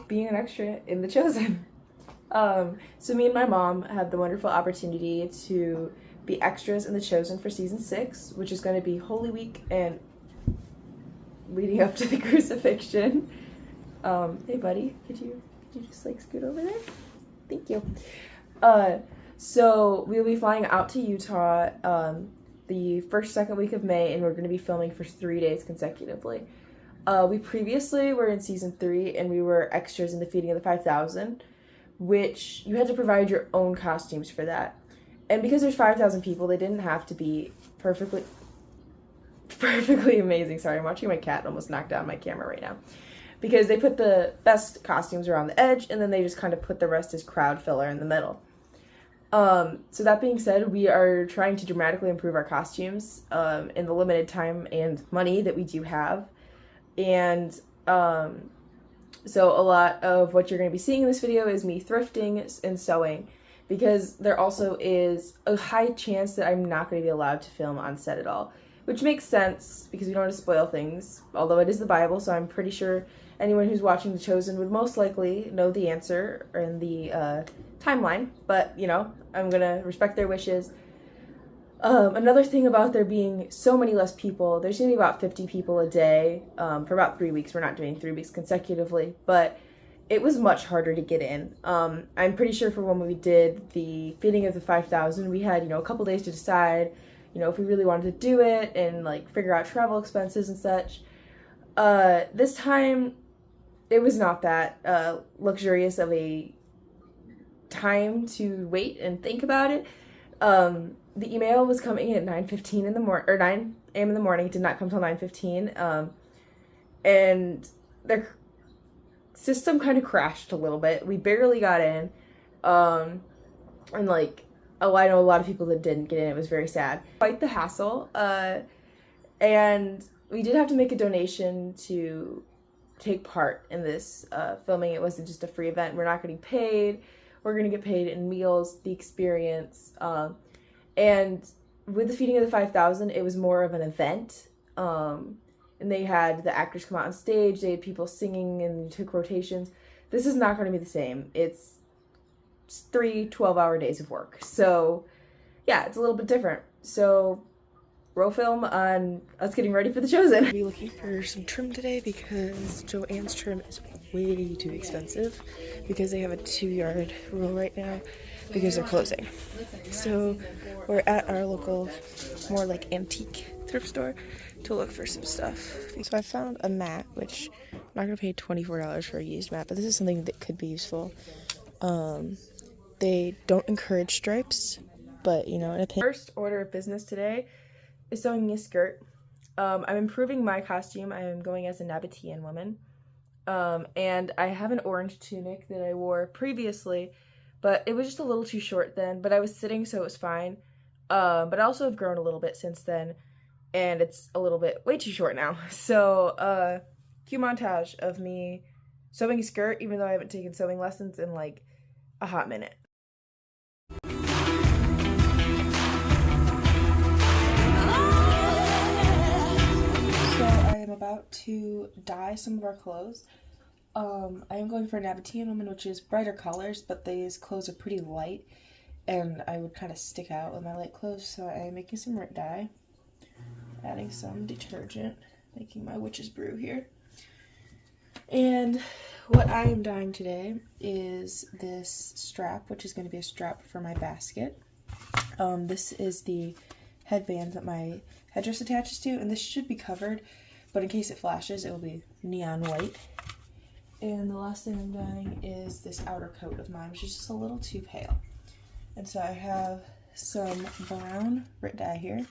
being an extra in The Chosen. So me and my mom had the wonderful opportunity to be extras in The Chosen for season 6, which is going to be Holy Week and leading up to the crucifixion. Hey buddy, could you just like scoot over there? Thank you. So we'll be flying out to Utah the second week of May, and we're going to be filming for 3 days consecutively. We previously were in season 3, and we were extras in the Feeding of the 5,000, which you had to provide your own costumes for that. And because there's 5,000 people, they didn't have to be perfectly amazing. Sorry, I'm watching my cat almost knock down my camera right now. Because they put the best costumes around the edge, and then they just kind of put the rest as crowd filler in the middle. So that being said, we are trying to dramatically improve our costumes in the limited time and money that we do have. And so a lot of what you're going to be seeing in this video is me thrifting and sewing, because there also is a high chance that I'm not going to be allowed to film on set at all, which makes sense because we don't want to spoil things, although it is the Bible, so I'm pretty sure anyone who's watching The Chosen would most likely know the answer in the timeline, but, you know, I'm gonna respect their wishes. Another thing about there being so many less people, there's gonna be about 50 people a day for about 3 weeks. We're not doing 3 weeks consecutively, but it was much harder to get in. I'm pretty sure for when we did the Feeding of the 5,000, we had, you know, a couple days to decide, you know, if we really wanted to do it and, like, figure out travel expenses and such. This time, it was not that luxurious of a time to wait and think about it. The email was coming at 9:15 in the morning, or 9 a.m. in the morning. It did not come till 9:15. And their system kind of crashed a little bit. We barely got in. And like, oh, I know a lot of people that didn't get in. It was very sad. Quite the hassle. And we did have to make a donation to take part in this filming. It wasn't just a free event. We're not getting paid. We're going to get paid in meals, the experience. And with the Feeding of the 5,000, it was more of an event. And they had the actors come out on stage. They had people singing and took rotations. This is not going to be the same. It's 3 12-hour days of work. So, yeah, it's a little bit different. So, roll film on us getting ready for The Chosen. We're looking for some trim today because Joann's trim is way too expensive because they have a 2-yard rule right now because they're closing. So we're at our local, more like antique thrift store to look for some stuff. So I found a mat, which I'm not gonna pay $24 for a used mat, but this is something that could be useful. They don't encourage stripes, but you know, in a first order of business today is sewing a skirt. I'm improving my costume. I am going as a Nabatean woman. And I have an orange tunic that I wore previously, but it was just a little too short then, but I was sitting, so it was fine. But I also have grown a little bit since then, and it's a little bit way too short now. So, cue montage of me sewing a skirt, even though I haven't taken sewing lessons in like a hot minute. I am about to dye some of our clothes. I am going for a Nabatean woman, which is brighter colors, but these clothes are pretty light, and I would kind of stick out with my light clothes, so I am making some Rit dye, adding some detergent, making my witch's brew here. And what I am dyeing today is this strap, which is going to be a strap for my basket. This is the headband that my headdress attaches to, and this should be covered, but in case it flashes, it will be neon white. And the last thing I'm dyeing is this outer coat of mine, which is just a little too pale. And so I have some brown Rit dye here,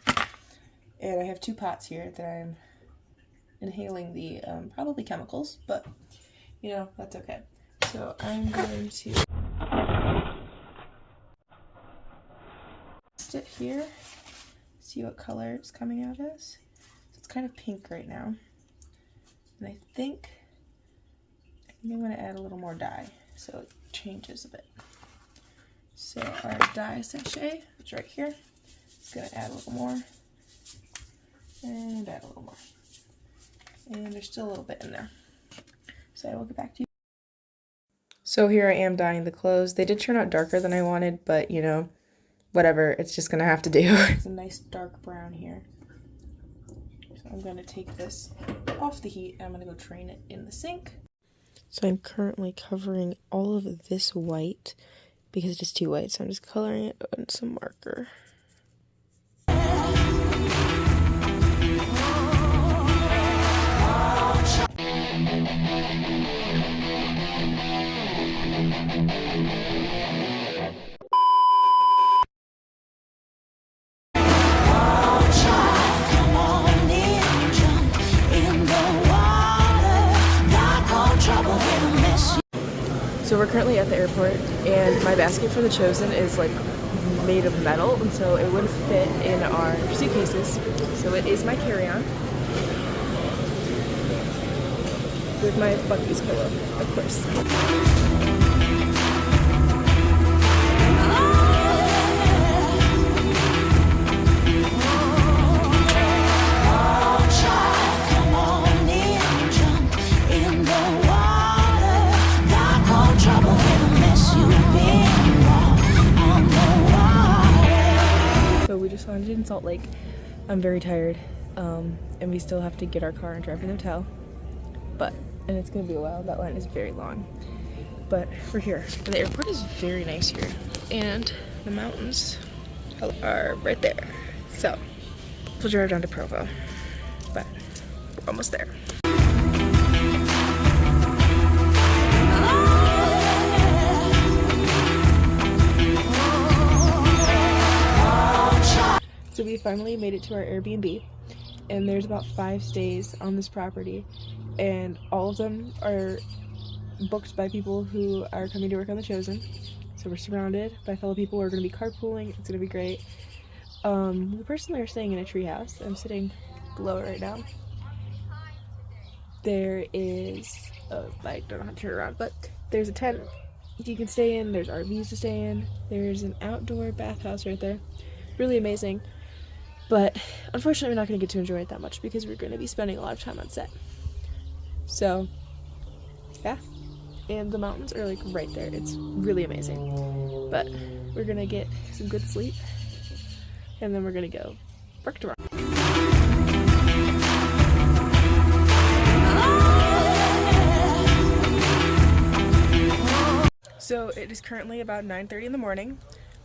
and I have 2 pots here that I'm inhaling the probably chemicals, but you know, that's okay. So I'm going to sit here, see what color it's coming out as. So it's kind of pink right now, and I think I'm going to add a little more dye so it changes a bit. So our dye sachet is right here. It's going to add a little more and add a little more. And there's still a little bit in there. So I will get back to you. So here I am dyeing the clothes. They did turn out darker than I wanted, but you know, whatever, it's just gonna have to do. It's a nice dark brown here. So I'm gonna take this off the heat and I'm gonna go train it in the sink. So I'm currently covering all of this white because it's just too white, so I'm just coloring it in some marker. So we're currently at the airport, and my basket for the Chosen is like made of metal, and so it wouldn't fit in our suitcases. So it is my carry-on with my Buc-ee's pillow, of course. Landed in Salt Lake. I'm very tired, and we still have to get our car and drive to the hotel, and it's gonna be a while. That line is very long, but we're here. The airport is very nice here, and the mountains are right there, so we'll drive down to Provo, but we're almost there. So we finally made it to our Airbnb, and there's about 5 stays on this property, and all of them are booked by people who are coming to work on the Chosen. So we're surrounded by fellow people. We're going to be carpooling. It's going to be great. We personally are staying in a tree house. I'm sitting below it right now. There is, I don't know how to turn around, but there's a tent you can stay in. There's RVs to stay in. There's an outdoor bathhouse right there. Really amazing. But unfortunately, we're not going to get to enjoy it that much because we're going to be spending a lot of time on set. So, yeah. And the mountains are like right there. It's really amazing. But we're going to get some good sleep. And then we're going to go work tomorrow. So it is currently about 9:30 in the morning.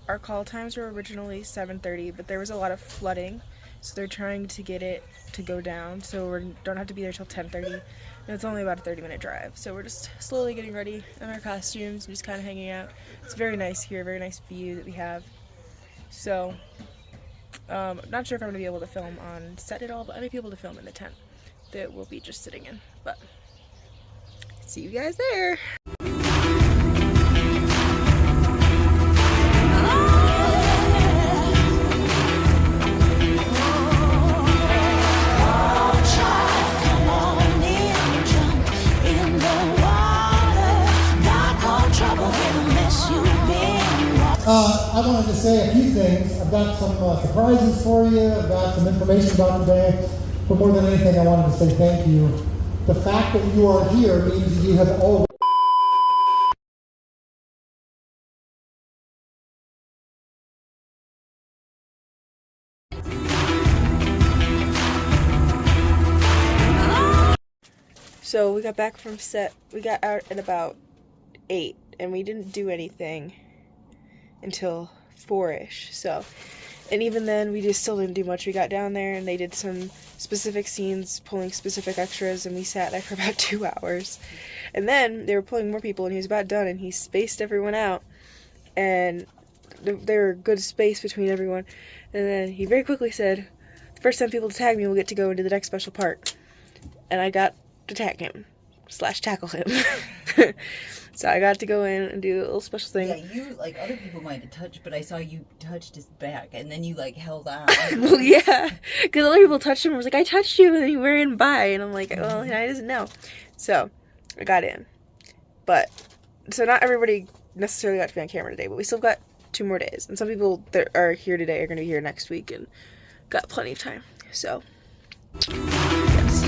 Our call times were originally 7:30, but there was a lot of flooding, so they're trying to get it to go down, so we don't have to be there till 10:30, and it's only about a 30-minute drive. So we're just slowly getting ready in our costumes and just kind of hanging out. It's very nice here, very nice view that we have. So, I'm not sure if I'm going to be able to film on set at all, but I may be able to film in the tent that we'll be just sitting in. But, see you guys there! I wanted to say a few things. I've got some surprises for you. I've got some information about today. But more than anything, I wanted to say thank you. The fact that you are here means you have always... So we got back from set. We got out at about 8, and we didn't do anything until 4-ish. So, and even then, we just still didn't do much. We got down there, and they did some specific scenes, pulling specific extras, and we sat there for about 2 hours. And then they were pulling more people, and he was about done, and he spaced everyone out, and there were good space between everyone. And then he very quickly said, "The first 10 people to tag me will get to go into the next special part." And I got to tag him / tackle him. So I got to go in and do a little special thing. Yeah, you, like, other people might have touched, but I saw you touched his back, and then you, like, held on. Well, yeah, because other people touched him, and I was like, I touched you, and then he ran by, and I'm like, well, I doesn't know. So, I got in. But, so not everybody necessarily got to be on camera today, but we still got 2 more days. And some people that are here today are going to be here next week, and got plenty of time. So, yes.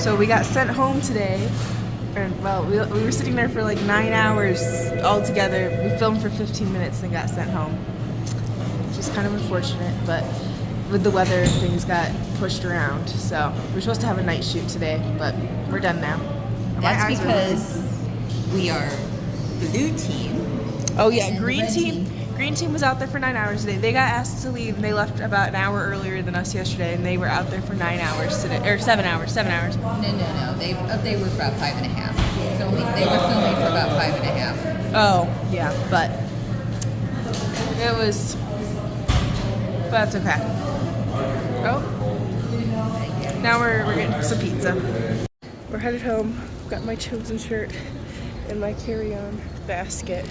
So we got sent home today. And well, we were sitting there for like 9 hours all together. We filmed for 15 minutes and got sent home. Which is kind of unfortunate, but with the weather, things got pushed around. So we're supposed to have a night shoot today, but we're done now. My That's eyes are because we are blue team. Oh yeah, and the green red team. Green team was out there for 9 hours today. They got asked to leave and they left about an hour earlier than us yesterday, and they were out there for 9 hours today, or 7 hours. 7 hours. No. They were about 5.5. They were filming for about 5.5. Oh yeah, but it was. But that's okay. Oh, now we're getting some pizza. We're headed home. I've got my Chosen shirt and my carry-on basket.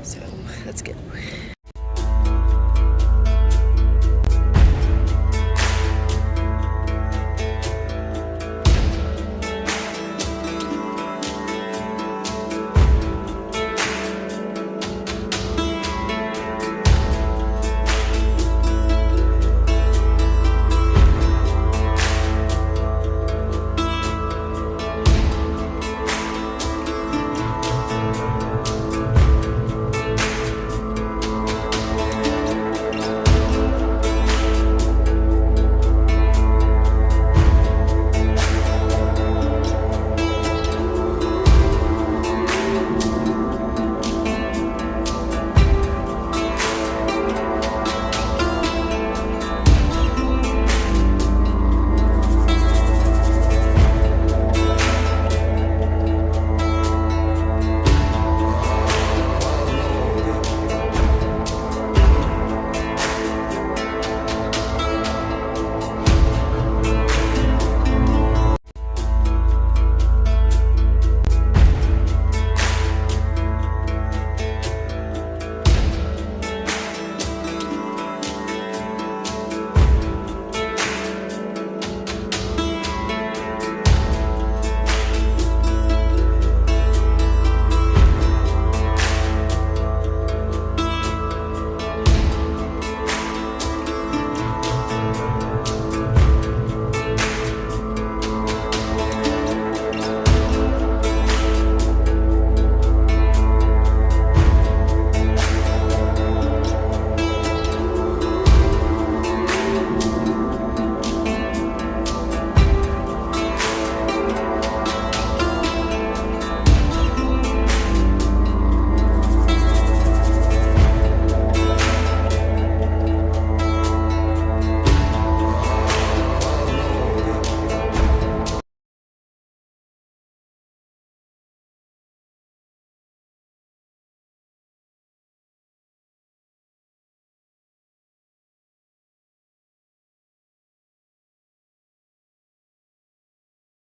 So let's get